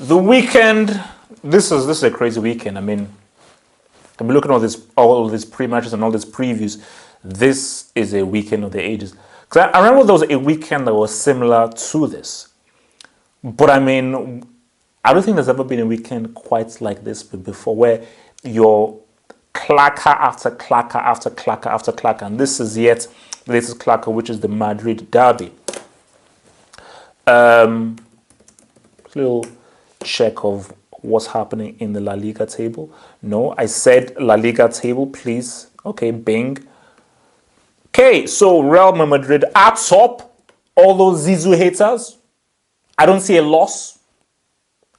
The weekend. This is a crazy weekend. I mean, I'm looking at all these pre-matches and all these previews. This is a weekend of the ages. Because I remember there was a weekend that was similar to this. But I mean, I don't think there's ever been a weekend quite like this before, where you're clacker after clacker after clacker after clacker. And this is yet the latest clacker, which is the Madrid derby. Little check of what's happening in the La Liga table. No, I said La Liga table, please. Okay, bing. Okay, so Real Madrid at top. All those Zizou haters. I don't see a loss.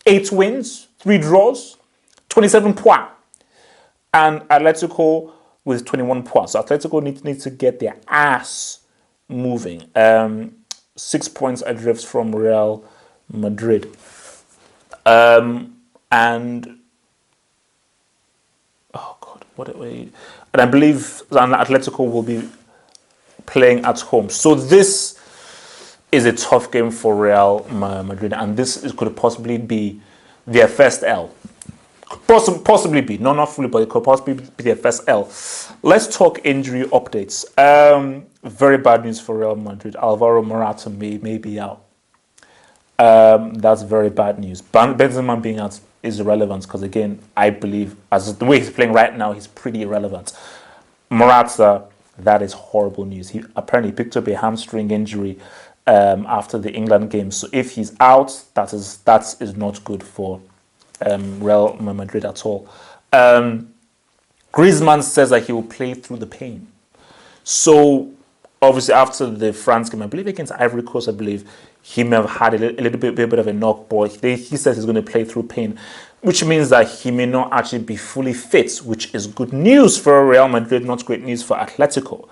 8 wins, 3 draws, 27 points. And Atletico with 21 points. So Atletico needs to get their ass moving. 6 points adrift from Real Madrid. And oh God, what a way! And I believe Atletico will be playing at home. So this is a tough game for Real Madrid, and could possibly be their first L. Possibly be, not fully, but it could possibly be their first L. Let's talk injury updates. Very bad news for Real Madrid. Alvaro Morata may be out. That's very bad news. Benzema being out is irrelevant because, again, I believe as the way he's playing right now, he's pretty irrelevant. Morata, that is horrible news. He apparently picked up a hamstring injury after the England game. So if he's out, that is not good for Real Madrid at all. Griezmann says that he will play through the pain. So obviously after the France game, I believe against Ivory Coast, I believe he may have had a little bit of a knock, but he says he's going to play through pain, which means that he may not actually be fully fit, which is good news for Real Madrid, not great news for Atletico.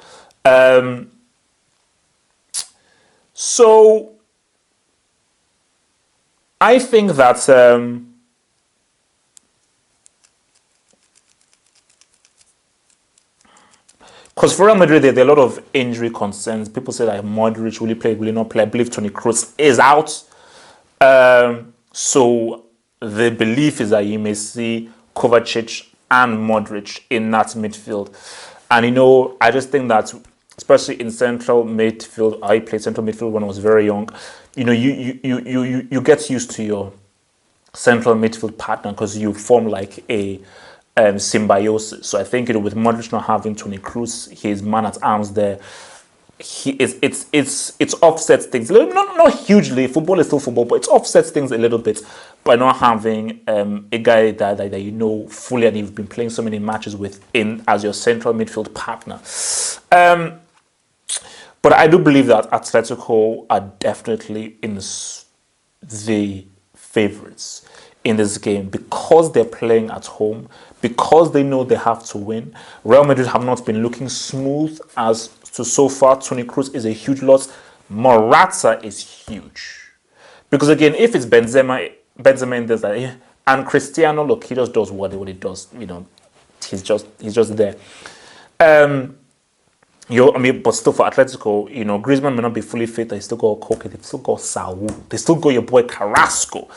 So I think that because for Real Madrid, there are a lot of injury concerns. People say that Modric will he play, will he not play? I believe Toni Kroos is out. So the belief is that you may see Kovacic and Modric in that midfield. And, I just think that, especially in central midfield, I played central midfield when I was very young. You get used to your central midfield partner because you form like a symbiosis. So I think with Modric not having Toni Kroos, his man at arms there, it's offsets things a little, not hugely. Football is still football, but it offsets things a little bit by not having a guy that you know fully and you've been playing so many matches with as your central midfield partner. But I do believe that Atletico are definitely in the favourites in this game because they're playing at home, because they know they have to win. Real Madrid have not been looking smooth so far. Toni Kroos is a huge loss. Morata is huge. Because again, if it's Benzema in this, and Cristiano, look, he just does what he does. He's just there. But still for Atletico, Griezmann may not be fully fit. They still got Koke, they still got Saul, they still got your boy Carrasco.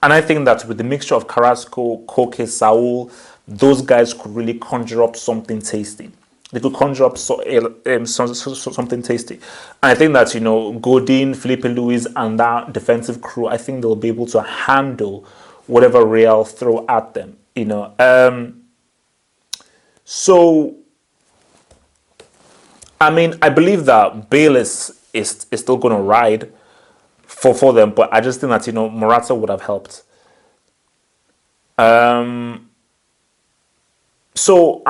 And I think that with the mixture of Carrasco, Koke, Saul, those guys could really conjure up something tasty. They could conjure up something tasty. And I think that, Godin, Felipe Luis, and that defensive crew, I think they'll be able to handle whatever Real throw at them. So I believe that Bale is still going to ride for them, but I just think that Morata would have helped. So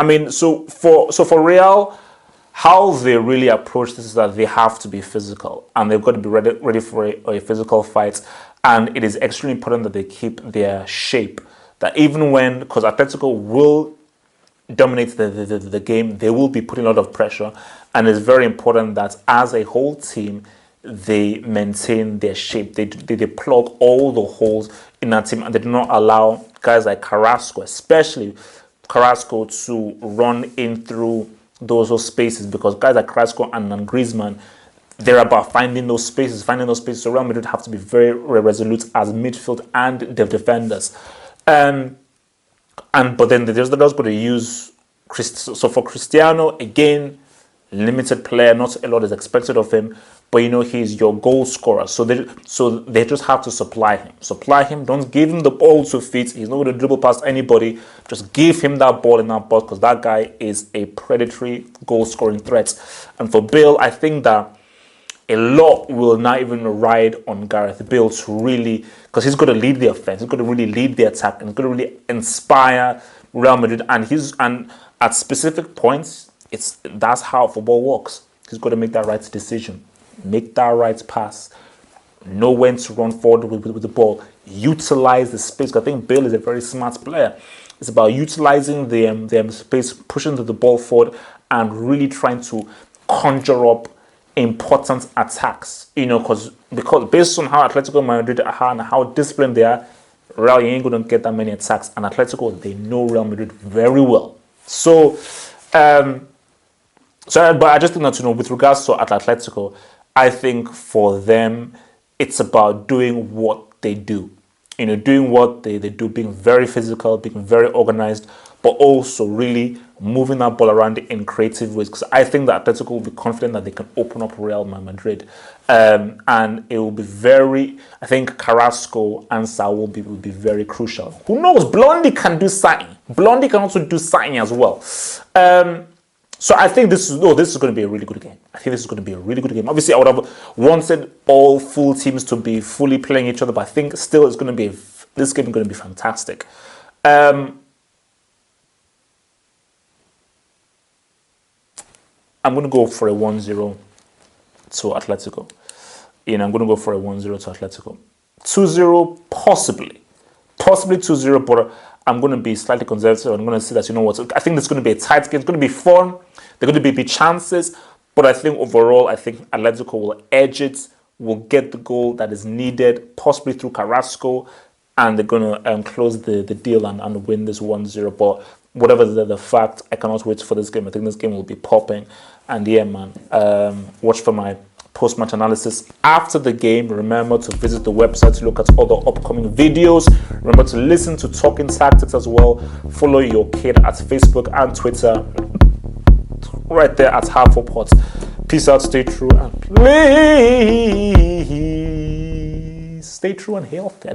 for Real, how they really approach this is that they have to be physical and they've got to be ready for a physical fight, and it is extremely important that they keep their shape. That even because Atletico will dominate the game, they will be putting a lot of pressure, and it's very important that as a whole team they maintain their shape. They plug all the holes in that team, and they do not allow guys like Carrasco, especially Carrasco, to run in through those spaces, because guys like Carrasco and Griezmann, they're about finding those spaces. So Real Madrid have to be very resolute as midfield and the defenders. But then they're just going to use so for Cristiano, again, limited player, not a lot is expected of him, but he's your goal scorer. So they just have to supply him. Don't give him the ball to feet. He's not going to dribble past anybody. Just give him that ball in that box, because that guy is a predatory goal scoring threat. And for Bale, I think that a lot will not even ride on Gareth Bale to really, because he's going to lead the offense, he's going to really lead the attack, and he's going to really inspire Real Madrid. And at specific points, that's how football works. He's got to make that right decision, make that right pass, know when to run forward with the ball, utilize the space. I think Bale is a very smart player. It's about utilizing the space, pushing the ball forward, and really trying to conjure up important attacks. Because based on how Atletico Madrid are and how disciplined they are, Real, you ain't going to get that many attacks. And Atletico, they know Real Madrid very well. But I just think that, with regards to Atletico, I think for them, it's about doing what they do. Doing what they do, being very physical, being very organized, but also really moving that ball around in creative ways. Because I think that Atletico will be confident that they can open up Real Madrid. And it will be I think Carrasco and Saul will be very crucial. Who knows? Blondie can do something. Blondie can also do something as well. So I think this is going to be a really good game. Obviously, I would have wanted all full teams to be fully playing each other, but I think still this game is going to be fantastic. I'm going to go for a 1-0 to Atletico. I'm going to go for a 1-0 to Atletico. 2-0, possibly 2-0, but I'm going to be slightly conservative. I'm going to say that, I think this is going to be a tight game. It's going to be fun. There are going to be chances, but I think overall, Atletico will edge it, will get the goal that is needed, possibly through Carrasco, and they're going to close the deal and win this 1-0. But whatever the fact, I cannot wait for this game. I think this game will be popping. And yeah, man, watch for my post-match analysis after the game. Remember to visit the website to look at other upcoming videos. Remember to listen to Talking Tactics as well. Follow your kid at Facebook and Twitter, right there at Half4Pods. Peace out, stay true, and please stay true and healthy.